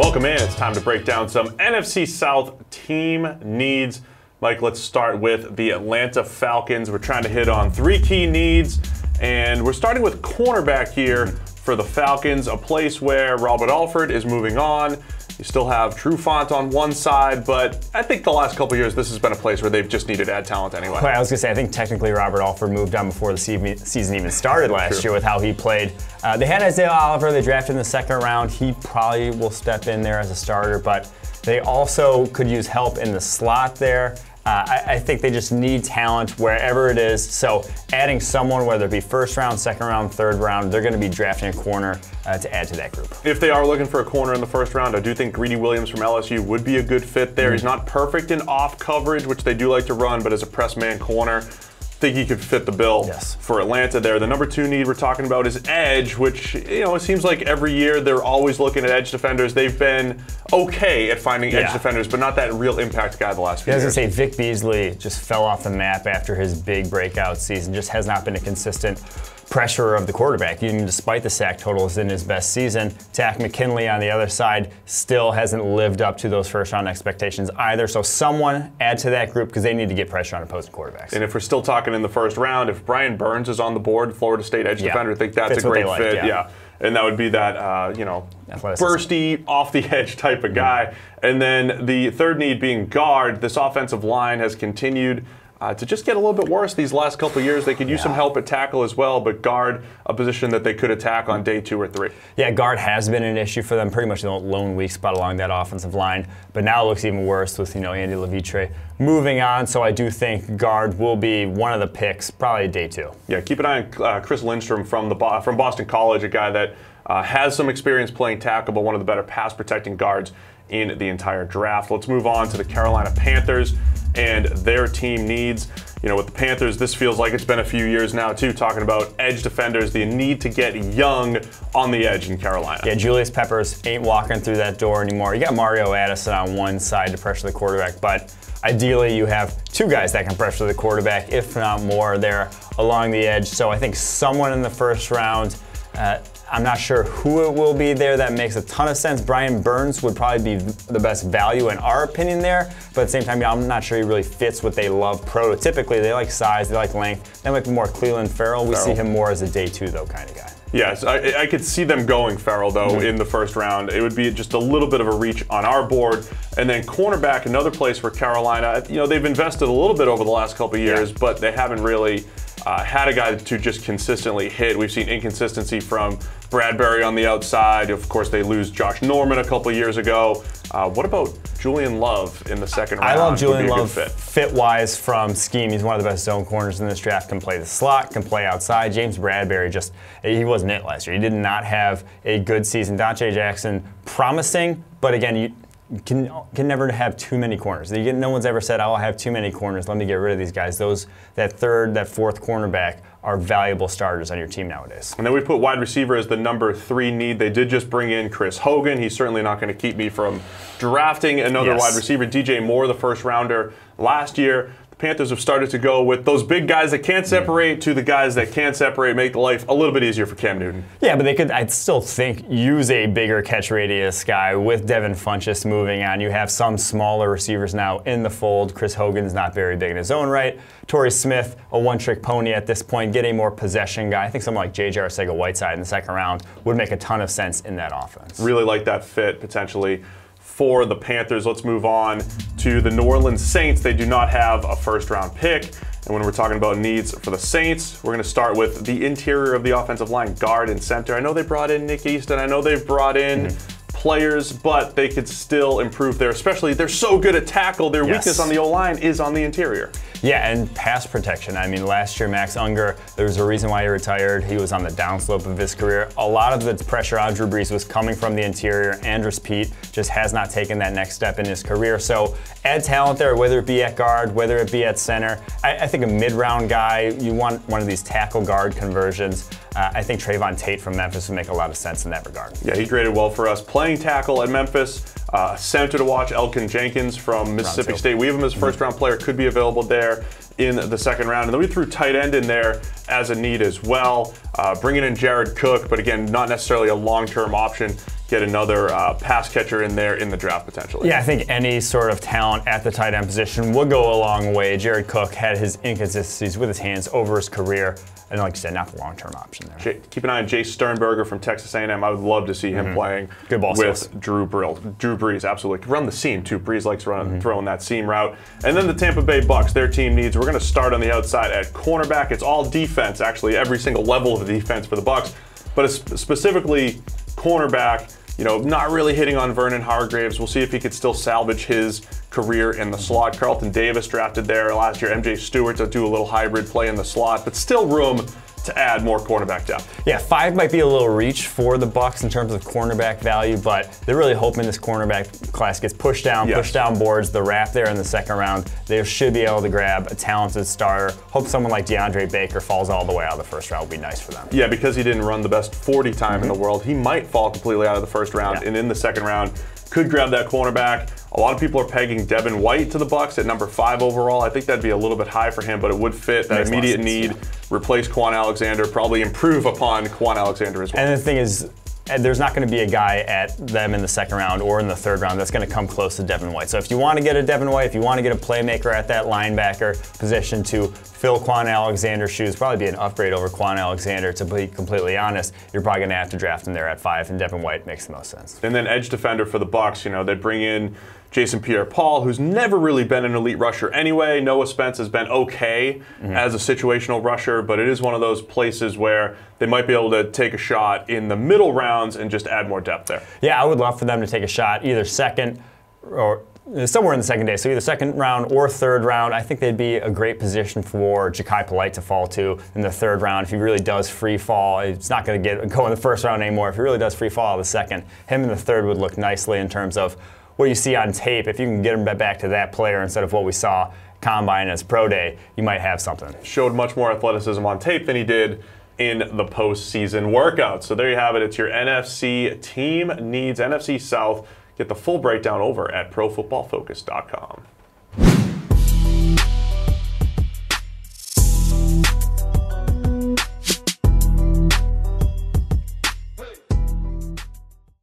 Welcome in. It's time to break down some NFC South team needs. Mike, let's start with the Atlanta Falcons. We're trying to hit on 3 key needs, and we're starting with cornerback here for the Falcons, a place where Robert Alford is moving on. You still have Trufant on one side, but I think the last couple of years this has been a place where they've just needed to add talent anyway. Well, I was going to say, I think technically Robert Alford moved on before the season even started last year with how he played. They had Isaiah Oliver, they drafted in the 2nd round. He probably will step in there as a starter, but they also could use help in the slot there. I think they just need talent wherever it is. So adding someone, whether it be 1st round, 2nd round, 3rd round, they're going to be drafting a corner to add to that group. If they are looking for a corner in the 1st round, I do think Greedy Williams from LSU would be a good fit there. He's not perfect in off coverage, which they do like to run, but as a press man corner, I think he could fit the bill for Atlanta there. The number 2 need we're talking about is edge, which, you know, it seems like every year they're always looking at edge defenders. They've been okay at finding edge defenders, but not that real impact guy the last few years. I was going to say, Vic Beasley just fell off the map after his big breakout season. Just has not been a consistent pressure of the quarterback, even despite the sack totals in his best season. Takk McKinley on the other side still hasn't lived up to those 1st round expectations either. So someone add to that group because they need to get pressure on opposing quarterbacks. And if we're still talking in the 1st round, if Brian Burns is on the board, Florida State edge defender, I think that's a great fit. And that would be that, you know, bursty, off the edge type of guy. And then the 3rd need being guard. This offensive line has continued to just get a little bit worse these last couple of years. They could use some help at tackle as well, but guard, a position that they could attack on day 2 or 3. Yeah, guard has been an issue for them, pretty much the lone weak spot along that offensive line. But now it looks even worse with, you know, Andy Levitre moving on. So I do think guard will be one of the picks, probably day 2. Yeah, keep an eye on Chris Lindstrom from Boston College, a guy that has some experience playing tackle, but one of the better pass protecting guards in the entire draft. Let's move on to the Carolina Panthers and their team needs. You know, with the Panthers, this feels like it's been a few years now, too, talking about edge defenders, the need to get young on the edge in Carolina. Yeah, Julius Peppers ain't walking through that door anymore. You got Mario Addison on one side to pressure the quarterback, but ideally you have 2 guys that can pressure the quarterback, if not more, there along the edge. So I think someone in the 1st round, I'm not sure who it will be there. That makes a ton of sense. Brian Burns would probably be the best value in our opinion there, but at the same time, I'm not sure he really fits what they love prototypically. They like size, they like length. They might be more Cleveland Farrell. We see him more as a day 2 though kind of guy. Yes, I could see them going Farrell though in the 1st round. It would be just a little bit of a reach on our board. And then cornerback, another place where Carolina, you know, they've invested a little bit over the last couple of years, but they haven't really had a guy to just consistently hit. We've seen inconsistency from Bradbury on the outside. Of course, they lose Josh Norman a couple of years ago. What about Julian Love in the 2nd round? I love Julian Love fit-wise from scheme. He's one of the best zone corners in this draft. Can play the slot, can play outside. James Bradbury he wasn't it last year. He did not have a good season. Donte Jackson, promising, but again, you can never have too many corners. No one's ever said, I'll have too many corners, let me get rid of these guys. That 3rd, that 4th cornerback are valuable starters on your team nowadays. And then we put wide receiver as the number 3 need. They did just bring in Chris Hogan. He's certainly not going to keep me from drafting another wide receiver. DJ Moore, the 1st rounder last year. Panthers have started to go with those big guys that can't separate to the guys that can separate, make life a little bit easier for Cam Newton. Yeah, but they could, I'd still think, use a bigger catch radius guy with Devin Funchess moving on. You have some smaller receivers now in the fold. Chris Hogan's not very big in his own right. Torrey Smith, a one-trick pony at this point, get a more possession guy. I think someone like J.J. Arcega-Whiteside in the 2nd round would make a ton of sense in that offense. Really like that fit, potentially, for the Panthers. Let's move on to the New Orleans Saints. They do not have a 1st round pick. And when we're talking about needs for the Saints, we're going to start with the interior of the offensive line, guard and center. I know they brought in Nick Easton. I know they've brought in players, but they could still improve there. Especially, they're so good at tackle. Their weakness on the O-line is on the interior. Yeah, and pass protection. I mean, last year, Max Unger, there was a reason why he retired. He was on the downslope of his career. A lot of the pressure on Drew Brees was coming from the interior. Andres Pete just has not taken that next step in his career. So add talent there, whether it be at guard, whether it be at center. I think a mid-round guy, you want one of these tackle guard conversions. I think Trayvon Tate from Memphis would make a lot of sense in that regard. Yeah, he graded well for us. Playing tackle at Memphis, center to watch, Elkin Jenkins from Mississippi State. We have him as a 1st round player, could be available there in the 2nd round. And then we threw tight end in there as a need as well. Bringing in Jared Cook, but again, not necessarily a long-term option. get another pass catcher in there in the draft potentially. Yeah, I think any sort of talent at the tight end position would go a long way. Jared Cook had his inconsistencies with his hands over his career, and like you said, not the long-term option there. Keep an eye on Jay Sternberger from Texas A&M. I would love to see him playing Good ball with skills. Drew Brees. Absolutely, run the seam too. Brees likes throwing that seam route. And then the Tampa Bay Bucks, their team needs. We're going to start on the outside at cornerback. It's all defense, actually, every single level of the defense for the Bucks, but it's specifically cornerback. You know, not really hitting on Vernon Hargreaves. We'll see if he could still salvage his career in the slot. Carlton Davis drafted there last year. MJ Stewart to do a little hybrid play in the slot, but still room to add more cornerback depth. Yeah, 5 might be a little reach for the Bucks in terms of cornerback value, but they're really hoping this cornerback class gets pushed down boards. The wrap there in the second round, they should be able to grab a talented starter. Hope someone like DeAndre Baker falls all the way out of the first round. Would be nice for them. Yeah, because he didn't run the best 40 time in the world, he might fall completely out of the first round, and in the second round, could grab that cornerback. A lot of people are pegging Devin White to the Bucks at number 5 overall. I think that'd be a little bit high for him, but it would fit that immediate need. Replace Quan Alexander, probably improve upon Quan Alexander as well. And the thing is, there's not going to be a guy at them in the second round or in the third round that's going to come close to Devin White. So if you want to get a Devin White, if you want to get a playmaker at that linebacker position to fill Quan Alexander's shoes, probably be an upgrade over Quan Alexander, to be completely honest. You're probably going to have to draft him there at 5, and Devin White makes the most sense. And then edge defender for the Bucks, you know, they bring in Jason Pierre-Paul, who's never really been an elite rusher anyway. Noah Spence has been okay as a situational rusher, but it is one of those places where they might be able to take a shot in the middle rounds and just add more depth there. Yeah, I would love for them to take a shot either second or somewhere in the second day, so either second round or third round. I think they'd be a great position for Ja'Kai Polite to fall to in the third round. If he really does free fall, it's not going to go in the first round anymore. If he really does free fall out of the second, him in the third would look nicely in terms of what you see on tape. If you can get him back to that player instead of what we saw combine as pro day, you might have something. Showed much more athleticism on tape than he did in the postseason workout. So there you have it. It's your NFC team needs, NFC South. Get the full breakdown over at ProFootballFocus.com.